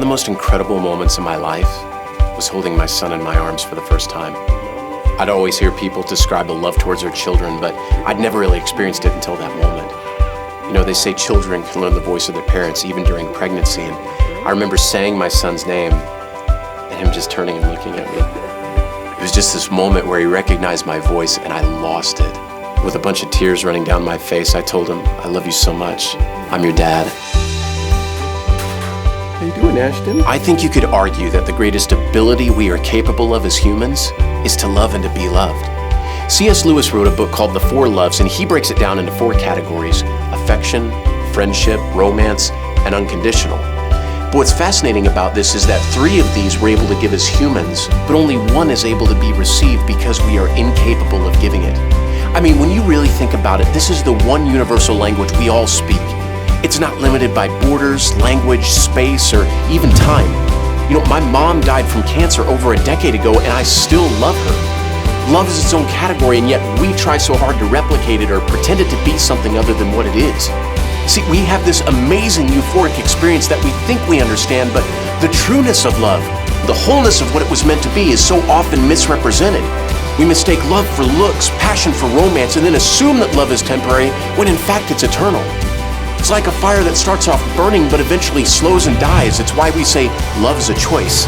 the most incredible moments of my life was holding my son in my arms for the first time. I'd always hear people describe a love towards their children, but I'd never really experienced it until that moment. You know, they say children can learn the voice of their parents even during pregnancy, and I remember saying my son's name and him just turning and looking at me. It was just this moment where he recognized my voice and I lost it. With a bunch of tears running down my face, I told him, "I love you so much. I'm your dad." How you doing, Ashton? I think you could argue that the greatest ability we are capable of as humans is to love and to be loved. C.S. Lewis wrote a book called The Four Loves, and he breaks it down into 4 categories: affection, friendship, romance, and unconditional. But what's fascinating about this is that 3 of these we're able to give as humans, but only 1 is able to be received because we are incapable of giving it. I mean, when you really think about it, this is the one universal language we all speak. It's not limited by borders, language, space, or even time. You know, my mom died from cancer over a decade ago, and I still love her. Love is its own category, and yet we try so hard to replicate it or pretend it to be something other than what it is. See, we have this amazing euphoric experience that we think we understand, but the trueness of love, the wholeness of what it was meant to be, is so often misrepresented. We mistake love for looks, passion for romance, and then assume that love is temporary when in fact it's eternal. It's like a fire that starts off burning but eventually slows and dies. It's why we say love is a choice,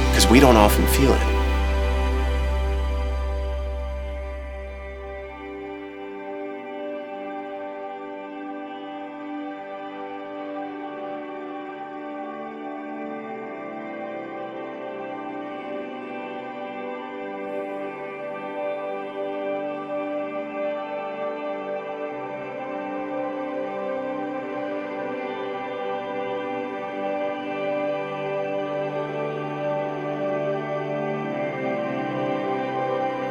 because we don't often feel it.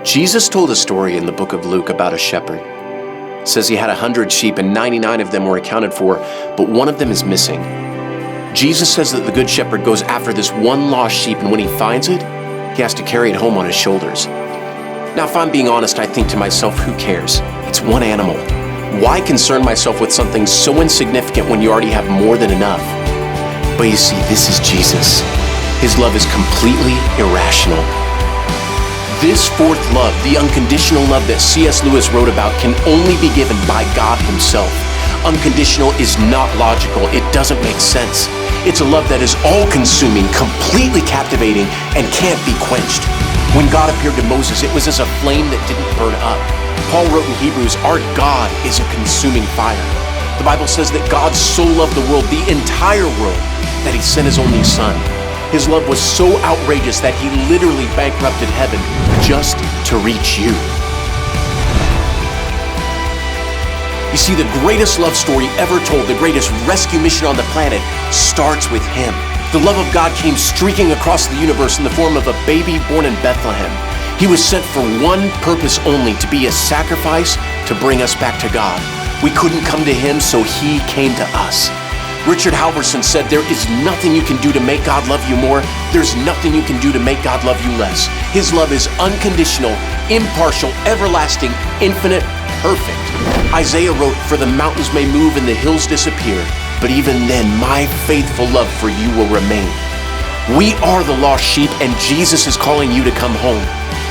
Jesus told a story in the book of Luke about a shepherd. It says he had 100 sheep and 99 of them were accounted for, but one of them is missing. Jesus says that the good shepherd goes after this one lost sheep, and when he finds it, he has to carry it home on his shoulders. Now, if I'm being honest, I think to myself, who cares? It's one animal. Why concern myself with something so insignificant when you already have more than enough? But you see, this is Jesus. His love is completely irrational. This 4th love, the unconditional love that C.S. Lewis wrote about, can only be given by God himself. Unconditional is not logical. It doesn't make sense. It's a love that is all-consuming, completely captivating, and can't be quenched. When God appeared to Moses, it was as a flame that didn't burn up. Paul wrote in Hebrews, "Our God is a consuming fire." The Bible says that God so loved the world, the entire world, that he sent his only son. His love was so outrageous that he literally bankrupted heaven just to reach you. You see, the greatest love story ever told, the greatest rescue mission on the planet, starts with him. The love of God came streaking across the universe in the form of a baby born in Bethlehem. He was sent for one purpose only, to be a sacrifice to bring us back to God. We couldn't come to him, so he came to us. Richard Halverson said, "There is nothing you can do to make God love you more. There's nothing you can do to make God love you less." His love is unconditional, impartial, everlasting, infinite, perfect. Isaiah wrote, "For the mountains may move and the hills disappear, but even then my faithful love for you will remain." We are the lost sheep, and Jesus is calling you to come home.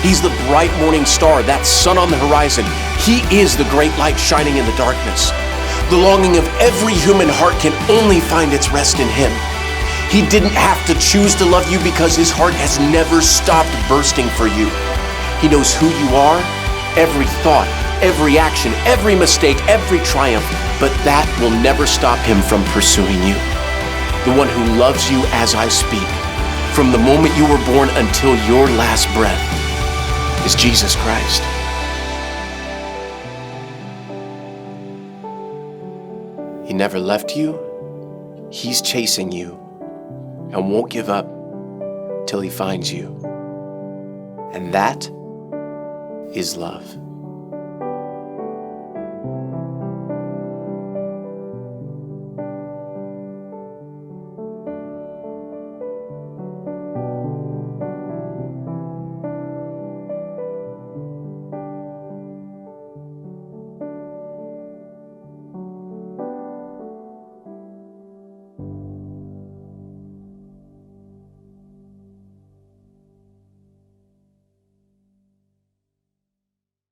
He's the bright morning star, that sun on the horizon. He is the great light shining in the darkness. The longing of every human heart can only find its rest in him. He didn't have to choose to love you because his heart has never stopped bursting for you. He knows who you are, every thought, every action, every mistake, every triumph, but that will never stop him from pursuing you. The one who loves you as I speak, from the moment you were born until your last breath, is Jesus Christ. He never left you. He's chasing you and won't give up till he finds you. And that is love.